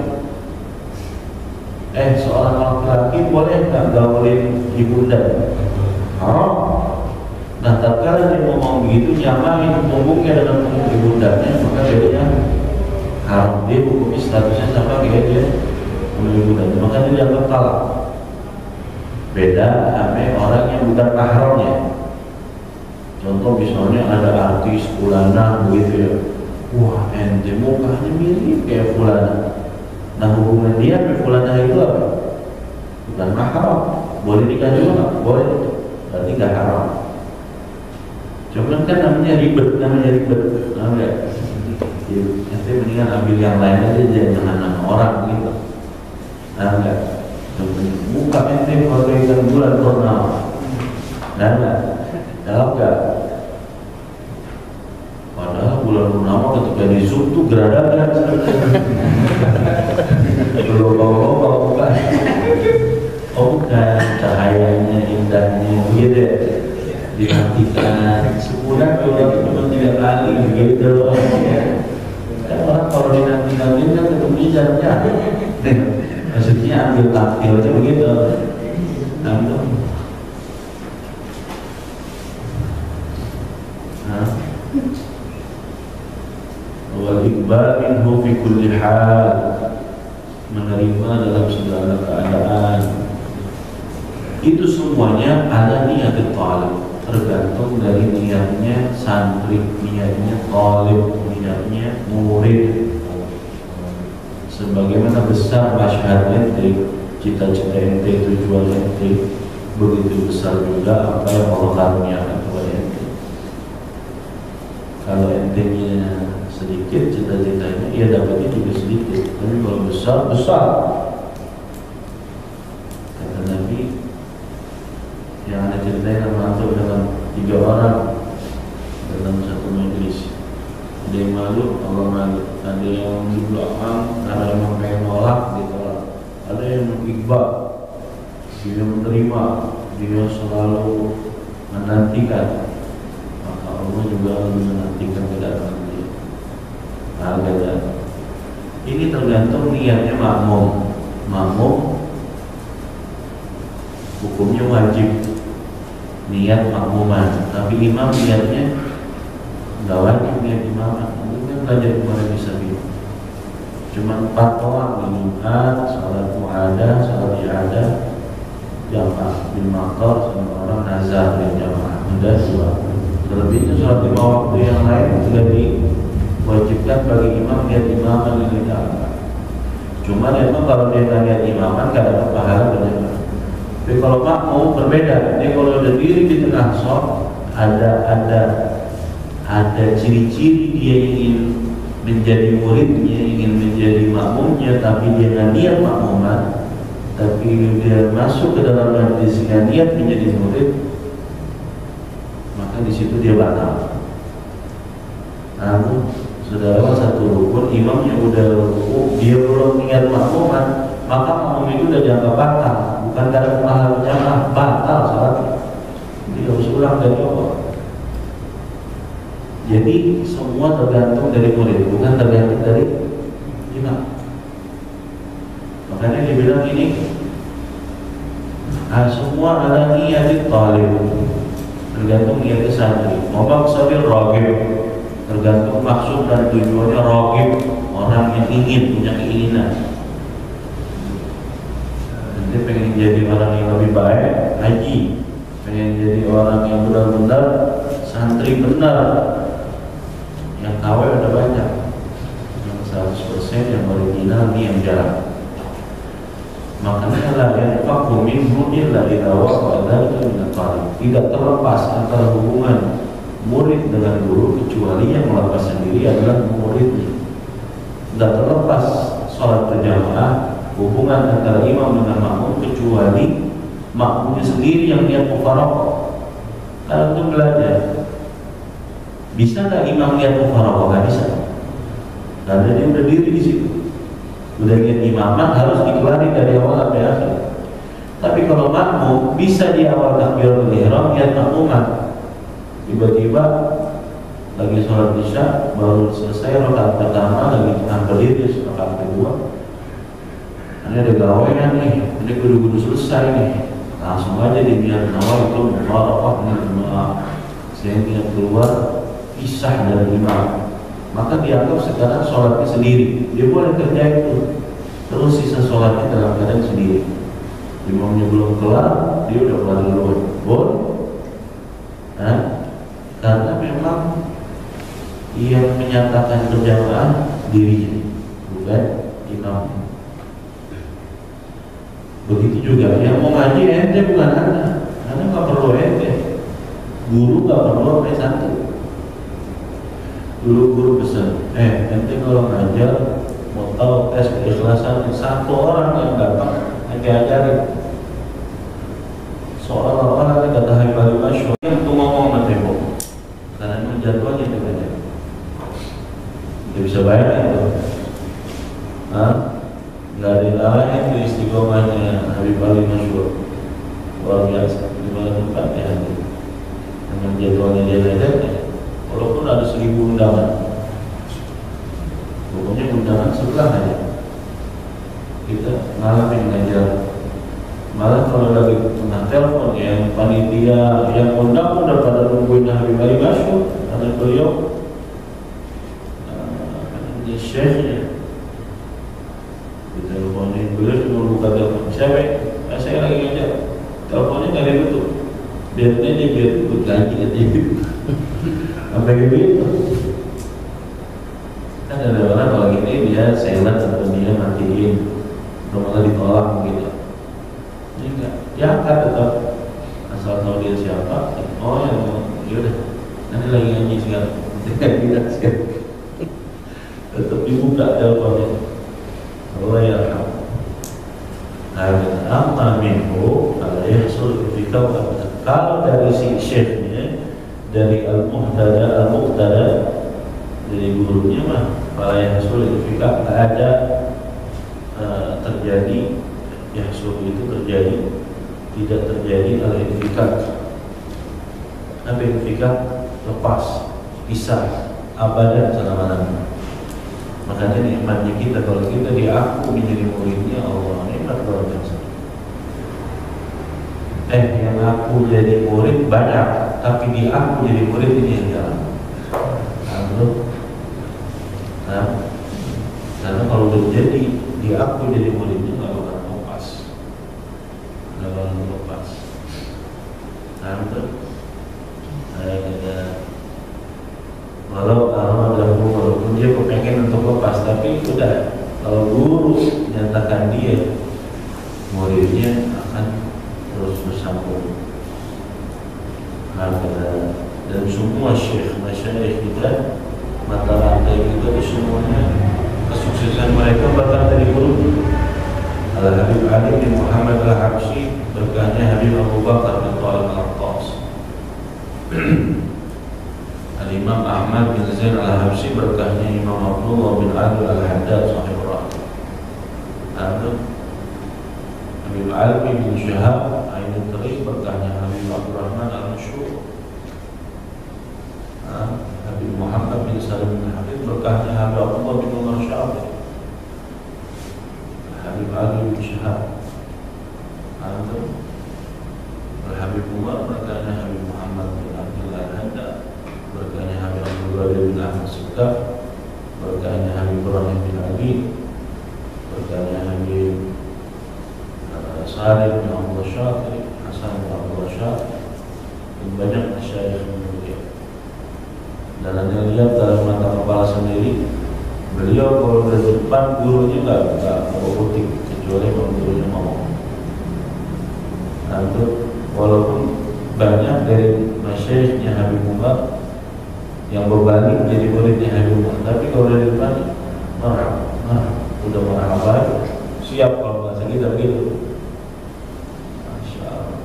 Seorang laki-laki boleh nggak gaulin ibunda? Haram. Nah, tatkala dia ngomong begitu, nyamain punggungnya dengan punggung ibundanya, maka jadinya haram. Dia hukumnya statusnya sama kayak dia punggung ibundanya, maka dia dianggap talak. Beda sama orang yang bukan mahramnya. Contoh misalnya ada artis fulana begitu ya, wah ente mukanya mirip kayak fulana. Nah hubungan dia sama fulana itu apa? Bukan mahram. Boleh nikah juga nggak? Boleh. Berarti nggak haram. Cuman kan namanya ribet. Namanya ente mendingan ambil yang lain aja, jangan nama orang gitu. Enggak. Buka ente bagaikan bulan purnama. Enggak. Tahu nggak? Padahal bulan purnama ketika di zoom tuh geradakan. Berlomba-lomba bukan. Oh bukan, cahayanya, indahnya gitu ya. Dinantikan sebulan cuma 3 kali gitu. Kan orang kalau dinanti-nanti kan ketemunya jarang-jarang. Maksudnya ambil tampilnya begitu. Ambil. Wal iqbal minhu fi kulli hal, menerima dalam segala keadaan. Itu semuanya ada niat talib, tergantung dari niatnya santri, niatnya talib, niatnya murid. Sebagaimana besar masyhad ente, cita-cita ente, tujuan ente, begitu besar juga apa yang Allah karuniakan kepada ente. Kalau ente-nya sedikit cita-citanya, ia dapatnya juga sedikit. Tapi kalau besar, besar. Kata Nabi, yang ada ceritain sama antum dengan 3 orang dalam satu majelis. Ada yang malu, Allah malu. Ada yang di belakang karena memang pengen nolak, ditolak. Ada yang ikhbar, dia menerima, dia selalu menantikan. Maka Allah juga menantikan kedatangan dia. Nah, ini tergantung niatnya makmum. Makmum hukumnya wajib niat makmuman, tapi imam niatnya nggak wajib niat imaman. Itu kan belajar kemarin bisa gitu. Cuma 4 doang di Jumat, salat mu'adah, salat i'adah, jamaah bil maqar sama orang nazar dan jamaah. Udah 2. Selebihnya salat 5 waktu yang lain sudah diwajibkan bagi imam niat imaman yang tidak. Cuma memang kalau dia nggak niat imaman nggak dapat pahala berjamaah. Tapi kalau makmum berbeda. Dia kalau berdiri di tengah shaf ada ciri-ciri dia ingin menjadi muridnya, ingin menjadi makmumnya, tapi dia nggak niat makmuman, tapi dia masuk ke dalam majlis dengan niat menjadi murid, maka di situ dia batal. Namun saudara satu rukun imamnya udah rukun, dia belum niat makmuman, maka makmum itu udah dianggap batal. Bukan karena pahala berjamaah, batal salatnya. Jadi harus ulang dari awal. Jadi semua tergantung dari murid, bukan tergantung dari imam. Makanya dia bilang ini, semua ala niat talib, tergantung niat santri. Ngomong sabil ragib, tergantung maksud dan tujuannya ragib, orang yang ingin, punya keinginan. Dia pengen jadi orang yang lebih baik, haji. Pengen jadi orang yang benar-benar santri benar. Yang KW ada banyak. Yang 100% yang original ini yang jarang. Makanya la yanfaqu minhu illa idza waqa'a dzalika min al-qalb. Tidak terlepas antara hubungan murid dengan guru kecuali yang melepas sendiri adalah muridnya. Tidak terlepas sholat berjamaah hubungan antara imam dengan makmum kecuali makmumnya sendiri yang niat mufaraqah. Kalau itu belajar, bisa nggak imam niat mufaraqah? Nggak bisa. Karena dia udah diri di situ, udah niat imaman harus dikeluarin dari awal sampai akhir. Tapi kalau makmum bisa di awal takbiratul ihram niat makmuman, tiba-tiba lagi sholat isya baru selesai rakaat pertama lagi tengah berdiri rakaat kedua. Ini ada gawean nih, ini kudu-kudu selesai nih. Langsung aja diniat awal itu mufaraqah jemaah, saya niat keluar pisah dari imam. Maka dianggap sekarang sholatnya sendiri. Dia boleh kerja itu, terus sisa sholatnya dalam keadaan sendiri. Imamnya belum kelar, dia udah kelar duluan. Boleh? Karena memang yang menyatakan berjamaah dirinya, bukan imam. Begitu juga yang mau ngaji ente bukan anda nggak perlu ente, guru nggak perlu sampai santri. Dulu guru pesan, ente kalau ngajar mau tahu tes keikhlasan 1 orang yang datang ente ajarin. Seolah-olah kata Habib Masyhur yang tuh ngomong sama tembok, karena itu jadwalnya itu aja. Tidak bisa bayangin itu. Nggak ada lain itu istiqomahnya Habib Masyhur, luar biasa. Di mana tempatnya dengan jadwalnya dia ada, walaupun ada 1000 undangan, pokoknya undangan sebelah aja kita ngalamin ngajar. Malah kalau lagi tengah telepon yang panitia yang undang udah pada nungguin Habib Masyhur karena beliau dia syekhnya. Teleponin beliau cuma buka telepon, saya lagi ngajar, teleponnya nggak ditutup. Biasanya dia dia ikut lagi aja sampai gitu. Kan ada orang kalau gini dia silent atau dia matiin, malah ditolak gitu. Ini enggak, dia angkat tetap asal tahu dia siapa. Oh ya udah, nanti lagi ngaji sekarang, tidak sekarang. Tetap dibuka teleponnya. Allah ya amma minhu ala yahsul ketika kalau dari si syekhnya, dari al-muhtada dari gurunya mah fala yahsul ketika tak ada terjadi yahsul itu terjadi, tidak terjadi al-infikat. Apa infikat? Lepas, pisah, abadan selama-lamanya. Makanya nikmatnya kita kalau kita diaku menjadi muridnya Allah, nikmat luar biasa. Yang aku jadi murid banyak, tapi diaku jadi murid ini yang jarang. Karena kalau udah jadi diaku jadi muridnya nggak bakal lepas, nggak bakal lepas. Walaupun dia kepengen untuk lepas, tapi udah kalau guru nyatakan dia, muridnya akan terus bersambung. Dan semua masyayikh kita, mata rantai kita itu semuanya kesuksesan mereka berkat dari guru. Al-Habib Ali bin Muhammad Al-Habsyi berkahnya Habib Abu Bakar bin Talib Al-Attas. Al-Imam Ahmad bin Zain Al-Habsyi berkahnya Imam Abdullah bin Ali Al-Haddad sahib Rahim. Habib Ali bin Syihab Ainul Tariq berkahnya Habib Abdurrahman Al-Masyhur. Habib Muhammad bin Salim bin Habib berkahnya Habib Abdullah bin Umar Syafi'i. Habib Ali bin Syihab Habib Umar berkahnya Habib Muhammad bin Abdullah Al-Haddad, berkahnya Habib Abdullah bin Ahmad Sukkah, berkahnya Habib Ibrahim bin Ali, berkahnya Habib Salim bin Abdullah Syafi'i, Hasan bin Abdullah Syafi'i, dan banyak masyayikh mulia. Dan anda lihat dalam mata kepala sendiri, beliau kalau di depan gurunya nggak mau putih kecuali kalau gurunya ngomong. Nanti walaupun banyak dari masyayikhnya Habib Umar yang berbalik jadi muridnya Habib Umar, tapi kalau dari depan udah marah siap kalau bahasa kita begitu. Masya Allah.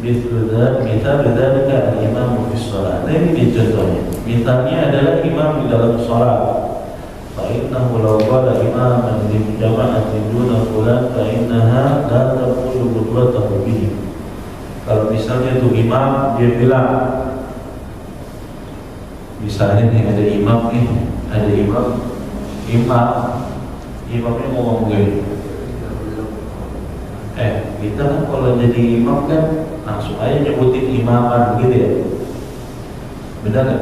Misal dzalika al-imam fi shalah. Nah ini contohnya. Misalnya adalah imam di dalam shalat. Fa innahu law qala imaman li jama'atin duna fulan fa innaha la taqulu qudratahu bihi. Kalau misalnya itu imam dia bilang, misalnya nih ada imamnya ngomong begini. Kita kan kalau jadi imam kan langsung aja nyebutin imaman gitu ya. Benar nggak?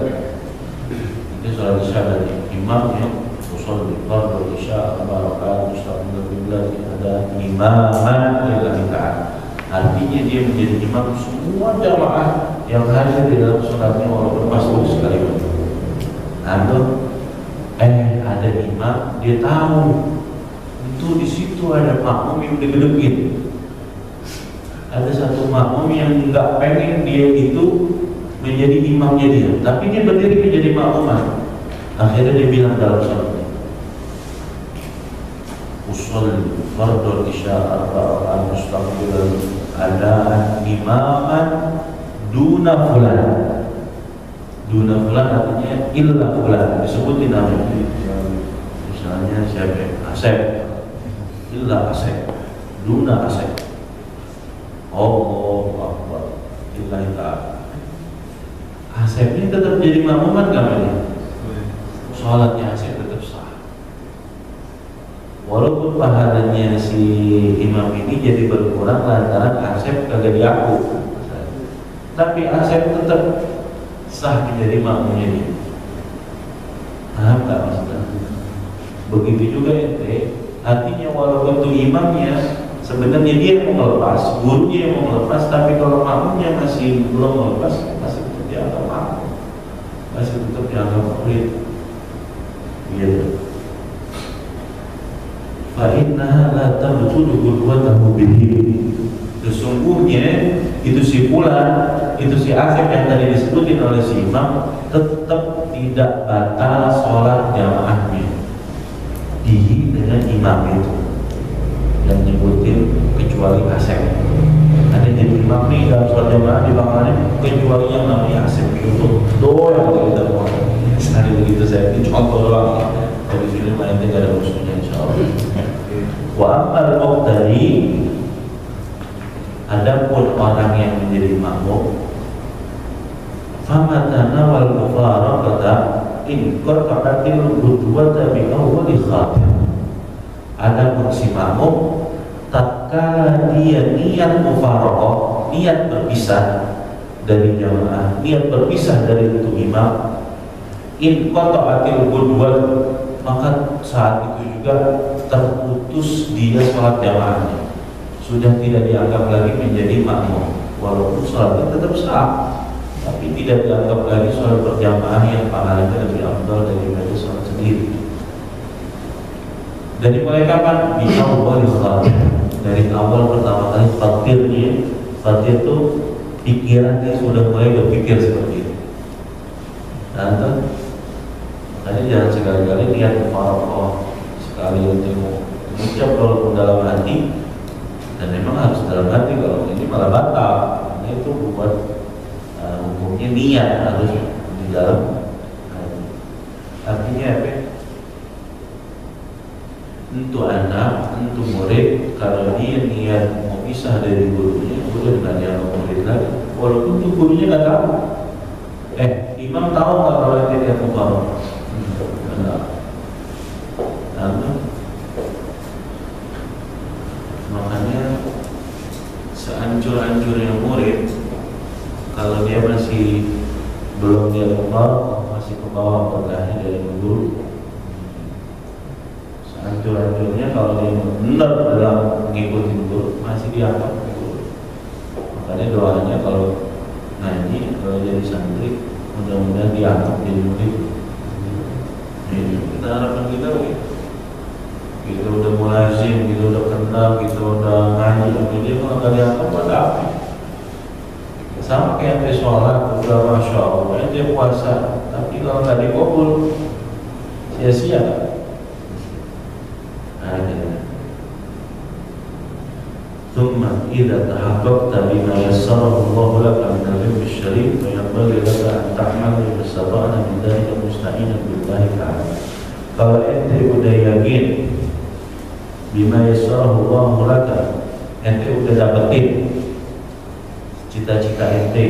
Itu sholat isya tadi. Imam yang usul fardhu isya barokat mustaqbil qiblat ada imaman lillahi ta'ala. Artinya dia menjadi imam semua jamaah yang hadir di dalam sholatnya walaupun masbuk sekalipun. Ada imam, dia tahu itu di situ ada makmum yang digedegin. Ada satu makmum yang nggak pengen dia itu menjadi imamnya dia, tapi dia berdiri menjadi makmuman. Akhirnya dia bilang dalam sholatnya, usul fardhu isya arba'an mustaqbilan ada imaman duna fulan. Duna fulan artinya illa fulan, disebutin namanya. Misalnya siapa? Asep. Illa Asep. Duna Asep. Allahu Akbar. Illa ta'ala. Asep ini tetap jadi makmuman namanya. Sholatnya Asep tetap sah. Walaupun pahalanya si imam ini jadi berkurang lantaran Asep kagak diaku, tapi Asep tetap sah menjadi makmumnya dia. Paham tak maksudnya? Begitu juga ente, artinya walaupun itu imamnya Sebenarnya dia yang mau melepas, gurunya yang mau melepas, tapi kalau makmumnya masih belum melepas, masih tetap dianggap makmum, masih tetap dianggap murid. Gitu. Fa innaha la tabtulu qudwatahu bihi. Sesungguhnya itu si Fulan, itu si Asep yang tadi disebutin oleh si Imam tetap tidak batal sholat jamaahnya dihi dengan imam itu yang nyebutin kecuali Asep. Ada jadi imam nih dalam sholat jamaah di belakangnya kecuali yang namanya Asep itu doang yang kita mau. Sekali begitu saya ini contoh doang. Dari sini main tidak ada musuhnya insyaallah. Wa amal tadi, adapun orang yang menjadi makmum, famatana wal mufaraqata in qata'atil qudwata bi awwali khatim. Adapun si makmum tatkala dia niat mufaraqah, niat berpisah dari jamaah, niat berpisah dari itu imam, in qata'atil qudwat, maka saat itu juga terputus dia sholat jamaahnya, sudah tidak dianggap lagi menjadi makmum, walaupun sholatnya tetap sah, tapi tidak dianggap lagi sholat berjamaah yang pahalanya lebih afdal daripada sholat sendiri. Dari mulai kapan? Di awal dari awal pertama kali fatirnya, fatir itu pikirannya sudah mulai berpikir seperti itu. Dan makanya jangan sekali-kali niat mufaraqah, sekali untuk mengucap walaupun dalam hati, dan memang harus dalam hati, kalau ini malah batal. Nah, itu buat hukumnya niat harus di dalam hati. Artinya apa? Untuk anak, untuk murid, kalau dia niat mau pisah dari gurunya, udah nggak dianggap murid lagi, walaupun tuh gurunya nggak tahu. Imam tahu nggak kalau dia niat mufaraqah? Makanya seancur-ancurnya murid, kalau dia masih belum dia lupa, masih ke bawah pergahnya dari guru, seancur-ancurnya kalau dia benar dalam mengikuti guru, masih dianggap guru. Makanya doanya kalau ngaji, kalau jadi santri, mudah-mudahan dianggap jadi murid. Kita harapan kita begitu. Kita udah mulazim, kita udah kenal, kita udah ngaji, jadi kalau nggak dianggap buat apa? Sama kayak ente sholat, udah masya Allah, ente puasa, tapi kalau nggak dikabul, sia-sia. Thumma idza tahaqqaqta bima yassarahu Allah laka min al-ilm asy-syar'i fa yanbaghi laka an ta'mal bi mastata'ta min dhalika musta'inan billahi ta'ala. Kalau ente udah yakin bima yassarahu Allah laka, ente udah dapetin cita-cita ente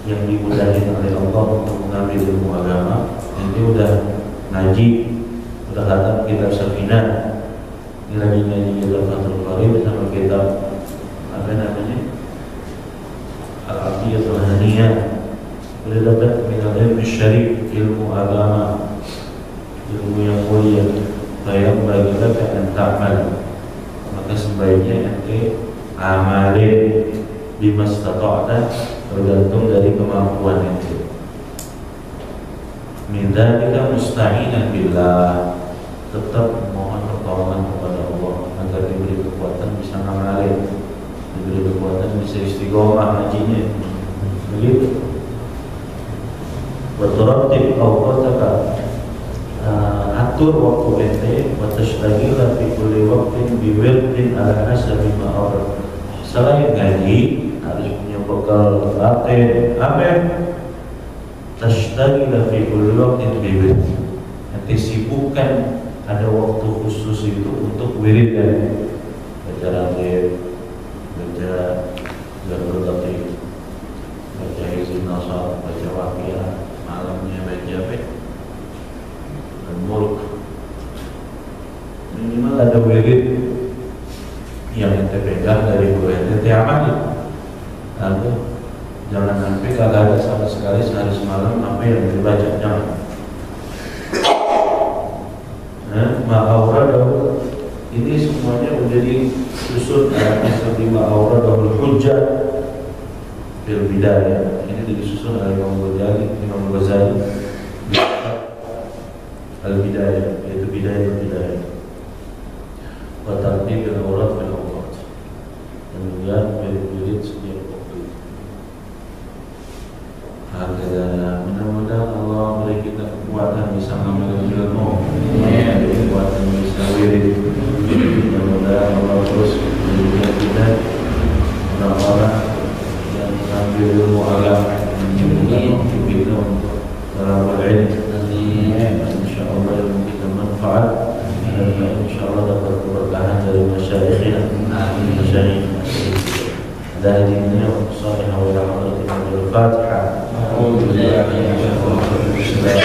yang dimudahin oleh Allah untuk mengambil ilmu agama, ente udah ngaji, udah khatam kitab Safinah, ini lagi ngaji kitab Fathul Qarib sama kitab apa namanya Al-Aqidatul Haniyah, udah dapat minal ilmu syar'i, ilmu agama, ilmu yang mulia, bayang bagi laka dan ta'mal, maka sebaiknya ente amalin bimastata'ta, tergantung dari kemampuan ente. Min dzalika musta'inan billah, tetap mohon pertolongan kepada Allah agar diberi kekuatan bisa ngamalin, diberi kekuatan bisa istiqomah ngajinya. Begitu. Wa turattib awqataka, atur waktu ente, wa tashtagila fi kulli waqtin bi wirdin ala hasabi ma awrad. Selain ngaji harus punya bekal latihan. Apa? Tashtagila fi kulli waqtin bi wirdin. Nanti sibukkan ada waktu khusus itu untuk wirid, dan baca ratib, baca Jarul Latif, baca Hizbun Nasr, baca Waqiah, malamnya baca apa? Al-Mulk. Minimal ada wirid yang ente pegang dari guru ente amali. Lalu jangan sampai kagak ada sama sekali sehari semalam apa yang dibaca, jangan. Ma'auradahu, ini semua semuanya menjadi susun lima aurat dan hujjah bil bidayah. Ini disusun oleh Imam Ghazali al-bidayah, yaitu bidayah wa tartib al-aurat bil aurat, kemudian wirid setiap waktu. Mudah-mudahan Allah beri kita kekuatan bisa mengamalkan ilmu, kekuatan bisa wirid. Mudah-mudahan Allah terus memberikan kita orang-orang yang mengambil ilmu agama, menjadikan kita untuk beramal ilmu. Insyaallah ilmu kita manfaat dan insyaallah dapat keberkahan dari masyayikhina. Dan ini salih wa rahmatullah bil Fatihah. A'udzu billahi minasyaitonir rajim. Ya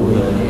Tuhan.